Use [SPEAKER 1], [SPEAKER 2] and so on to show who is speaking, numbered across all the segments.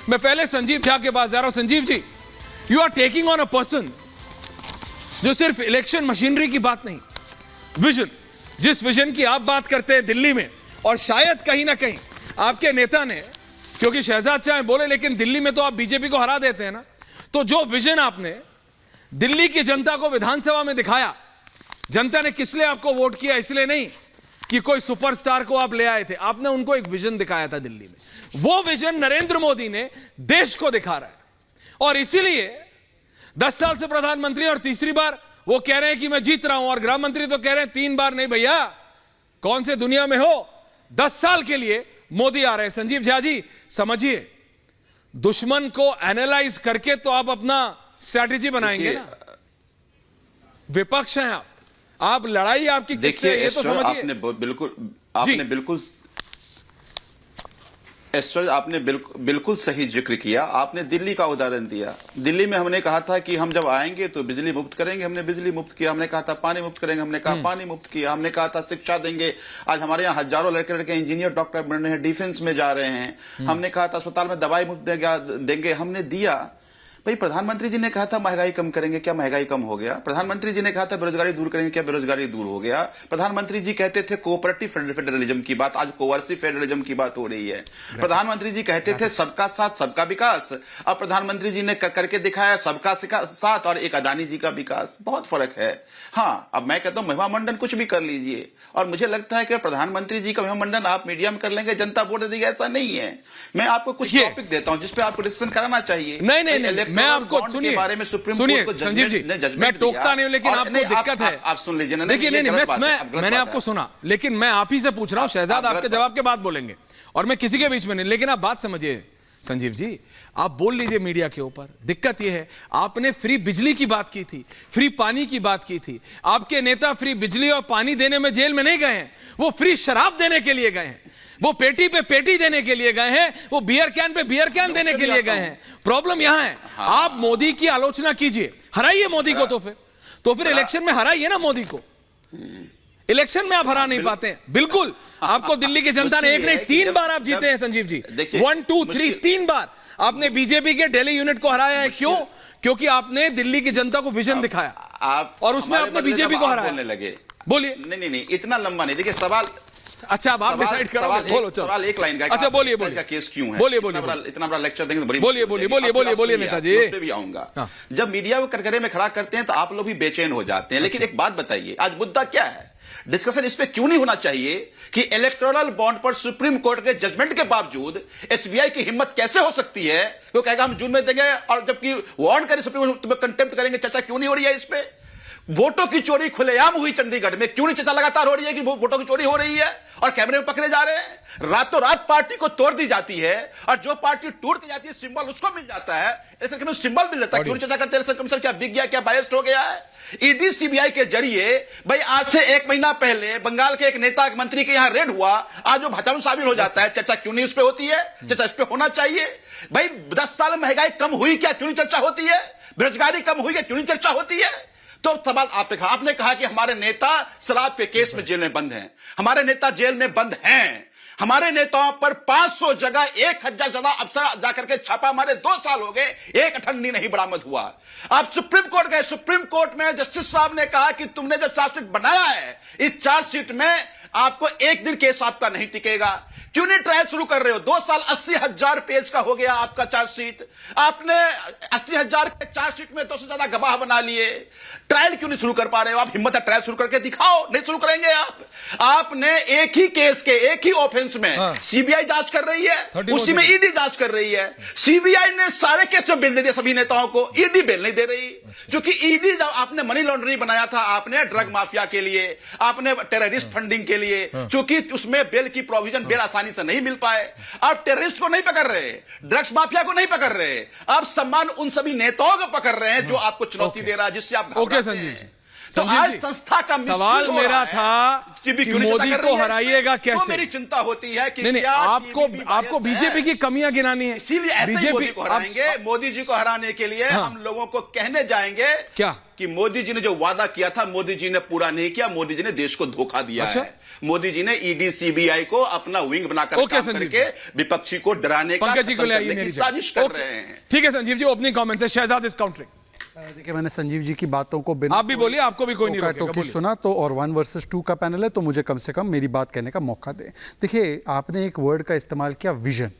[SPEAKER 1] मैं पहले संजीव झा के पास जा रहा हूं। Sanjeev ji, you are taking on a person जो सिर्फ इलेक्शन मशीनरी की बात नहीं, विजन, जिस विजन की आप बात करते हैं दिल्ली में, और शायद कहीं ना कहीं आपके नेता ने, क्योंकि शहजाद चाहे बोले लेकिन दिल्ली में तो आप बीजेपी को हरा देते हैं ना, तो जो विजन आपने दिल्ली की जनता को विधानसभा में दिखाया, जनता ने किस लिए आपको वोट किया? इसलिए नहीं कि कोई सुपरस्टार को आप ले आए थे, आपने उनको एक विजन दिखाया था दिल्ली में। वो विजन नरेंद्र मोदी ने देश को दिखा रहा है, और इसीलिए 10 साल से प्रधानमंत्री, और तीसरी बार वो कह रहे हैं कि मैं जीत रहा हूं, और गृह मंत्री तो कह रहे हैं 3 बार नहीं भैया, कौन से दुनिया में हो, 10 साल के लिए मोदी आ रहे हैं। संजीव झा जी समझिए, दुश्मन को एनालाइज करके तो आप अपना स्ट्रैटेजी बनाएंगे ना। विपक्ष हैं आप लड़ाई आपकी किससे, ये तो समझिए।
[SPEAKER 2] आपने बिल्कुल सही जिक्र किया। आपने दिल्ली का उदाहरण दिया। दिल्ली में हमने कहा था कि हम जब आएंगे तो बिजली मुफ्त करेंगे, हमने बिजली मुफ्त किया। हमने कहा था पानी मुफ्त करेंगे, हमने कहा पानी मुफ्त किया। हमने कहा था शिक्षा देंगे। आज हमारे यहाँ हजारों लड़के इंजीनियर डॉक्टर बन रहे हैं, डिफेंस में जा रहे हैं। हमने कहा था अस्पताल में दवाई मुफ्त देंगे, हमने दिया। भाई प्रधानमंत्री जी ने कहा था महंगाई कम करेंगे, क्या महंगाई कम हो गया? प्रधानमंत्री जी ने कहा था बेरोजगारी दूर करेंगे, क्या बेरोजगारी दूर हो गया? प्रधानमंत्री जी कहते थे कोऑपरेटिव फेडरलिज्म की बात, आज कोवर्सिव फेडरलिज्म की बात हो रही है। प्रधानमंत्री जी कहते थे सबका साथ सबका विकास, अब प्रधानमंत्री जी ने करके दिखाया सबका साथ और एक अदानी जी का विकास। बहुत फर्क है। हाँ, अब मैं कहता हूं महिमा मंडन कुछ भी कर लीजिए, और मुझे लगता है कि प्रधानमंत्री जी का महिमा मंडन आप मीडिया में कर लेंगे, जनता वोट देगी, ऐसा नहीं है। मैं आपको कुछ टॉपिक देता हूं जिसपे आपको डिस्कशन कराना चाहिए।
[SPEAKER 1] नहीं, मैं आपको सुनिए संजीव जी, मैं टोकता नहीं हूं, लेकिन आपको दिक्कत है।
[SPEAKER 2] आप सुन लीजिए ना।
[SPEAKER 1] देखिए नहीं, मैंने आपको सुना, लेकिन मैं आप ही से पूछ रहा हूं। शहजाद आपके जवाब के बाद बोलेंगे, और मैं किसी के बीच में नहीं। लेकिन आप बात समझिए संजीव जी, आप बोल लीजिए मीडिया के ऊपर। दिक्कत यह है, आपने फ्री बिजली की बात की थी, फ्री पानी की बात की थी। आपके नेता फ्री बिजली और पानी देने में जेल में नहीं गए हैं, वो फ्री शराब देने के लिए गए हैं, वो पेटी पे पेटी देने के लिए गए हैं, वो बियर कैन पे बियर कैन देने के लिए गए हैं। प्रॉब्लम यहां है। आप मोदी की आलोचना कीजिए, हराइए मोदी को, तो फिर इलेक्शन में हराइए ना मोदी को। इलेक्शन में आप हरा नहीं पाते हैं, बिल्कुल। आपको दिल्ली की जनता ने एक नहीं 3 बार आप जीते हैं संजीव जी, 1 2 3 3 बार आपने बीजेपी के दिल्ली यूनिट को हराया है। क्यों? क्योंकि आपने दिल्ली की जनता को विजन दिखाया, और उसमें आपने बीजेपी को हराया। बोलिए।
[SPEAKER 2] नहीं, इतना लंबा नहीं। देखिए सवाल,
[SPEAKER 1] अच्छा अब आप डिसाइड करो, बोलो। चलो
[SPEAKER 2] सवाल एक लाइन का।
[SPEAKER 1] अच्छा बोलिए
[SPEAKER 2] का केस क्यों है?
[SPEAKER 1] बोलिए
[SPEAKER 2] इतना बड़ा लेक्चर देंगे तो बड़ी
[SPEAKER 1] बोलिए नेताजी,
[SPEAKER 2] उस पे भी आऊंगा। जब मीडिया को कटघरे में खड़ा करते हैं तो आप लोग भी बेचैन हो जाते हैं। लेकिन एक बात बताइए, आज मुद्दा क्या है? डिस्कशन इस पे क्यों नहीं होना चाहिए कि इलेक्टोरल बॉन्ड पर सुप्रीम कोर्ट के जजमेंट के बावजूद एसबीआई की हिम्मत कैसे हो सकती है? वो कहेगा हम जून में देंगे, और जबकि वार्न करे सुप्रीम कोर्ट कंटेम्प्ट करेंगे। चर्चा क्यों नहीं हो रही है इस पे? वोटों की चोरी खुलेआम हुई चंडीगढ़ में, क्यों नहीं चर्चा लगातार हो रही है कि वोटों की चोरी हो रही है और कैमरे में पकड़े जा रहे हैं? रातों रात पार्टी को तोड़ दी जाती है, और जो पार्टी टूट के जाती है सिंबल उसको मिल जाता है। इलेक्शन कमीशन सिंबल मिल जाता है, क्यों नहीं चर्चा करते? इलेक्शन कमीशन क्या बिक गया, क्या बायस्ड हो गया है? ईडी सीबीआई के जरिए भाई आज से 1 महीना पहले बंगाल के एक नेता, एक मंत्री के यहां रेड हुआ, आज वो भाजपा में शामिल हो जाता है। चर्चा क्यों नहीं उस पर होती है? चर्चा इस पर होना चाहिए। भाई 10 साल में महंगाई कम हुई क्या, क्यों नहीं चर्चा होती है? बेरोजगारी कम हुई क्या, क्यों नहीं चर्चा होती है? तो सवाल आपने कहा कि हमारे नेता शराब के केस में जेल में बंद हैं। हमारे नेता जेल में बंद हैं। हमारे नेताओं पर 500 जगह 1000 ज्यादा अफसर जाकर के छापा मारे, 2 साल हो गए, एक अठन्नी नहीं बरामद हुआ। आप सुप्रीम कोर्ट गए, सुप्रीम कोर्ट में जस्टिस साहब ने कहा कि तुमने जो चार्जशीट बनाया है, इस चार्जशीट में आपको एक दिन केस आपका नहीं टिकेगा। क्यों नहीं ट्रायल शुरू कर रहे हो? 2 साल 80,000 पेज का हो गया आपका चार्जशीट। आपने 80,000 के चार्जशीट में 200 से ज्यादा गवाह बना लिए। ट्रायल क्यों नहीं शुरू कर पा रहे हो? आप हिम्मत है ट्रायल शुरू करके दिखाओ। नहीं शुरू करेंगे आप। आपने एक ही केस के एक ही ऑफेंस में सीबीआई जांच कर रही है, उसी में ईडी जांच कर रही है। सीबीआई ने सारे केस में बेल दे दिया सभी नेताओं को, ईडी बेल नहीं दे रही। क्योंकि ईडी जब आपने मनी लॉन्ड्रिंग बनाया था, आपने ड्रग माफिया के लिए, आपने टेररिस्ट फंडिंग के लिए, क्योंकि उसमें बेल की प्रोविजन बेल आसानी से नहीं मिल पाए। आप टेररिस्ट को नहीं पकड़ रहे, ड्रग्स माफिया को नहीं पकड़ रहे, आप सम्मान उन सभी नेताओं को पकड़ रहे हैं जो आपको चुनौती दे रहा है, जिससे आप
[SPEAKER 1] ओके संजीव जी,
[SPEAKER 2] तो
[SPEAKER 1] संजीव
[SPEAKER 2] आज
[SPEAKER 1] जी,
[SPEAKER 2] संस्था का misuse
[SPEAKER 1] सवाल
[SPEAKER 2] हो
[SPEAKER 1] मेरा
[SPEAKER 2] रहा है।
[SPEAKER 1] था
[SPEAKER 2] टीबी
[SPEAKER 1] कि
[SPEAKER 2] क्यों नहीं चर्चा
[SPEAKER 1] मोदी
[SPEAKER 2] कर
[SPEAKER 1] को
[SPEAKER 2] रही है
[SPEAKER 1] हराइएगा
[SPEAKER 2] इस पे? तो
[SPEAKER 1] कैसे?
[SPEAKER 2] मेरी चिंता होती है कि
[SPEAKER 1] नहीं
[SPEAKER 2] क्या
[SPEAKER 1] आपको
[SPEAKER 2] टीबी
[SPEAKER 1] आपको
[SPEAKER 2] biased
[SPEAKER 1] बीजेपी
[SPEAKER 2] है?
[SPEAKER 1] की कमियां गिनानी है।
[SPEAKER 2] इसीलिए ऐसे ही मोदी को हराएंगे। मोदी जी को हराने के लिए
[SPEAKER 1] हाँ।
[SPEAKER 2] हम लोगों को कहने जाएंगे
[SPEAKER 1] क्या?
[SPEAKER 2] कि मोदी जी ने जो वादा किया था मोदी जी ने पूरा नहीं किया, मोदी जी ने देश को धोखा दिया
[SPEAKER 1] अच्छा?
[SPEAKER 2] है। मोदी जी ने ईडी सीबीआई को अपना विंग बनाकर
[SPEAKER 1] ओके,
[SPEAKER 2] काम
[SPEAKER 1] संजीव
[SPEAKER 2] करके विपक्षी को डराने का,
[SPEAKER 1] पंकज जी को
[SPEAKER 2] खत्म
[SPEAKER 1] ले आइए
[SPEAKER 2] करने
[SPEAKER 1] मेरी
[SPEAKER 2] की
[SPEAKER 1] जगह।
[SPEAKER 2] साजिश कर
[SPEAKER 1] ओके।
[SPEAKER 2] रहे हैं।
[SPEAKER 1] ठीक है संजीव जी, ओपनिंग कमेंट्स है, शहजाद इज काउंटरिंग।
[SPEAKER 3] देखिए, मैंने संजीव जी की बातों को बिना
[SPEAKER 1] आप भी बोलिए, आपको भी कोई नहीं रोकेगा,
[SPEAKER 3] टोकी
[SPEAKER 1] बोलिए।
[SPEAKER 3] सुना तो, और 1 वर्सेस 2 का पैनल है तो मुझे कम से कम मेरी बात कहने का मौका दें। देखिए, आपने एक वर्ड का इस्तेमाल किया, विजन।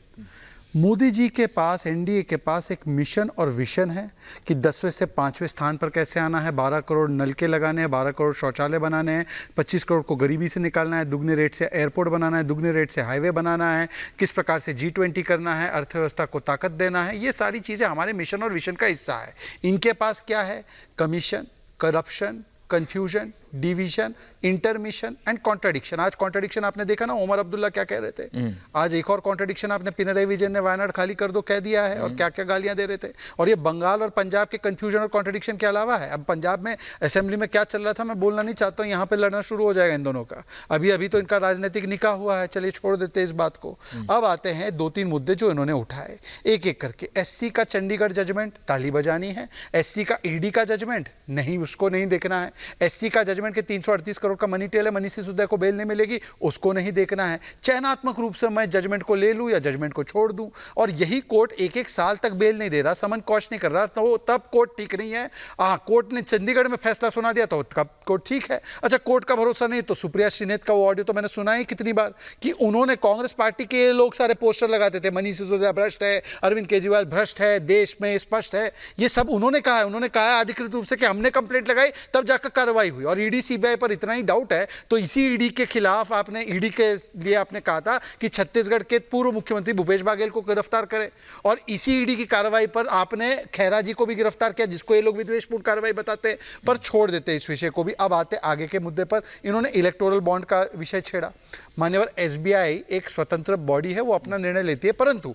[SPEAKER 3] मोदी जी के पास, एनडीए के पास एक मिशन और विजन है कि 10वें से 5वें स्थान पर कैसे आना है, 12 करोड़ नलके लगाने हैं, 12 करोड़ शौचालय बनाने हैं, 25 करोड़ को गरीबी से निकालना है, दुगने रेट से एयरपोर्ट बनाना है, दुगने रेट से हाईवे बनाना है, किस प्रकार से G20 करना है, अर्थव्यवस्था को ताकत देना है। ये सारी चीज़ें हमारे मिशन और विजन का हिस्सा है। इनके पास क्या है? Commission, corruption, confusion, division, intermission and contradiction. आज कॉन्ट्राडिक्शन आपने देखा ना, उमर अब्दुल्ला क्या कह रहे थे। आज एक और कॉन्ट्राडिक्शन आपने, पिनराई विजयन ने वायनाड खाली कर दो कह दिया है, और क्या क्या गालियां दे रहे थे। और ये बंगाल और पंजाब के कंफ्यूजन और कॉन्ट्राडिक्शन के अलावा है। अब पंजाब में असेंबली में क्या चल रहा था मैं बोलना नहीं चाहता हूँ, यहाँ पे लड़ना शुरू हो जाएगा इन दोनों का। अभी तो इनका राजनीतिक निकाह हुआ है, चलिए छोड़ देते इस बात को। अब आते हैं 2-3 मुद्दे जो इन्होंने उठाए एक एक करके। SC का चंडीगढ़ जजमेंट, ताली बजानी है। SC का ED का जजमेंट, नहीं, उसको नहीं देखना है। SC का जजमेंट के 338 करोड़ का मनी टेल है, मनीष सिसोदिया को बेल नहीं मिलेगी, उसको नहीं देखना है। चयनात्मक रूप से मैं जजमेंट को ले लूं या जजमेंट को छोड़ दूं, और यही कोर्ट 1-1 साल तक बेल नहीं दे रहा, समन कॉश नहीं कर रहा, तो तब कोर्ट ठीक नहीं है। कोर्ट ने चंडीगढ़ में फैसला सुना दिया तो कब कोर्ट ठीक है। अच्छा, कोर्ट का भरोसा नहीं तो सुप्रिया श्रीनेत का वो ऑडियो तो मैंने सुना ही कितनी बार कि उन्होंने कांग्रेस पार्टी के लोग सारे पोस्टर लगाते थे, मनीष सिसोदिया भ्रष्ट है, अरविंद केजरीवाल भ्रष्ट है, देश में स्पष्ट है। ये सब उन्होंने कहा है। उन्होंने कहा है अधिकृत रूप से कि हमने कंप्लेंट लगाई, तब जाकर कार्रवाई हुई। और ईडी सीबीआई पर इतना ही डाउट है तो इसी ईडी के खिलाफ आपने, ईडी के लिए आपने कहा था कि छत्तीसगढ़ के पूर्व मुख्यमंत्री भूपेश बघेल को गिरफ्तार करें, और इसी ईडी की कार्रवाई पर आपने खैरा जी को भी गिरफ्तार किया, जिसको ये लोग विद्वेषपूर्ण कार्रवाई बताते हैं, पर छोड़ देते इस विषय को भी। अब आते आगे के मुद्दे पर। इन्होंने इलेक्टोरल बॉन्ड का विषय छेड़ा। मान्यवर SBI एक स्वतंत्र बॉडी है, वो अपना निर्णय लेती है, परंतु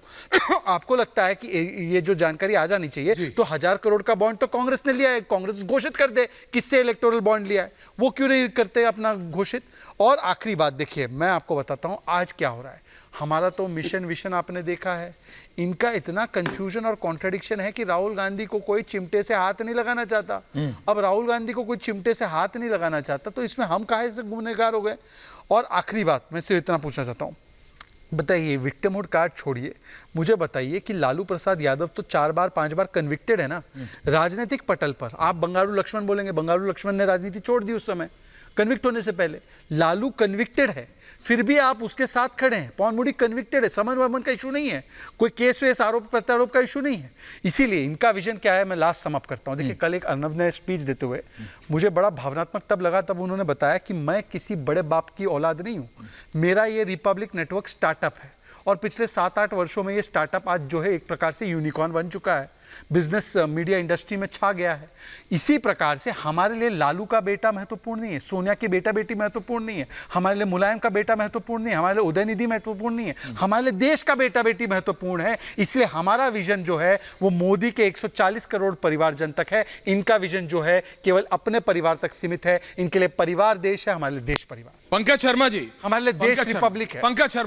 [SPEAKER 3] आपको लगता है कि ये जो जानकारी आ जानी चाहिए, तो 1000 करोड़ का बॉन्ड तो कांग्रेस ने लिया है, कांग्रेस घोषित कर दे किससे इलेक्टोरल बॉन्ड लिया है, वो क्यों नहीं करते अपना घोषित। और आखिरी बात देखिए, मैं आपको बताता हूं आज क्या हो रहा है। हमारा तो मिशन विशन आपने देखा है, इनका इतना कंफ्यूजन और कॉन्ट्रडिक्शन है कि राहुल गांधी को कोई चिमटे से हाथ नहीं लगाना चाहता। अब राहुल गांधी को कोई चिमटे से हाथ नहीं लगाना चाहता तो इसमें हम काहे से गुनहगार हो गए। और आखिरी बात मैं सिर्फ इतना पूछना चाहता हूं, बताइए, विक्टिमहुड कार्ड छोड़िए, मुझे बताइए कि लालू प्रसाद यादव तो 4 बार 5 बार कन्विक्टेड है ना राजनीतिक पटल पर। आप बंगारू लक्ष्मण बोलेंगे, बंगारू लक्ष्मण ने राजनीति छोड़ दी उस समय कन्विक्ट होने से पहले। लालू कन्विक्टेड है, फिर भी आप उसके साथ खड़े हैं। पवन मुड़ी कन्विक्टेड है, समन वमन का इशू नहीं है, कोई केस वेस आरोप प्रत्यारोप का इशू नहीं है। इसीलिए इनका विजन क्या है, मैं लास्ट समअप करता हूं। देखिए, कल एक अर्नब ने स्पीच देते हुए मुझे बड़ा भावनात्मक तब लगा, तब उन्होंने बताया कि मैं किसी बड़े बाप की औलाद नहीं हूं, मेरा ये रिपब्लिक नेटवर्क स्टार्टअप है, और पिछले 7-8 वर्षों में ये स्टार्टअप आज जो है एक प्रकार से यूनिकॉर्न बन चुका है, बिजनेस मीडिया इंडस्ट्री में छा गया है। इसी प्रकार से हमारे लिए लालू का बेटा महत्वपूर्ण नहीं है, सोनिया की बेटा बेटी महत्वपूर्ण नहीं है, हमारे लिए मुलायम का बेटा महत्वपूर्ण नहीं है, हमारे लिए उदयनिधि महत्वपूर्ण नहीं है, हमारे लिए देश का बेटा बेटी महत्वपूर्ण है। इसलिए हमारा विजन जो है वो मोदी के 140 करोड़ परिवारजन तक है। इनका विजन जो है केवल अपने परिवार तक सीमित है। इनके लिए परिवार देश है, हमारे लिए देश परिवार।
[SPEAKER 1] पंकज शर्मा जी,
[SPEAKER 3] हमारे लिए देश रिपब्लिक है।
[SPEAKER 1] पंकज शर्मा।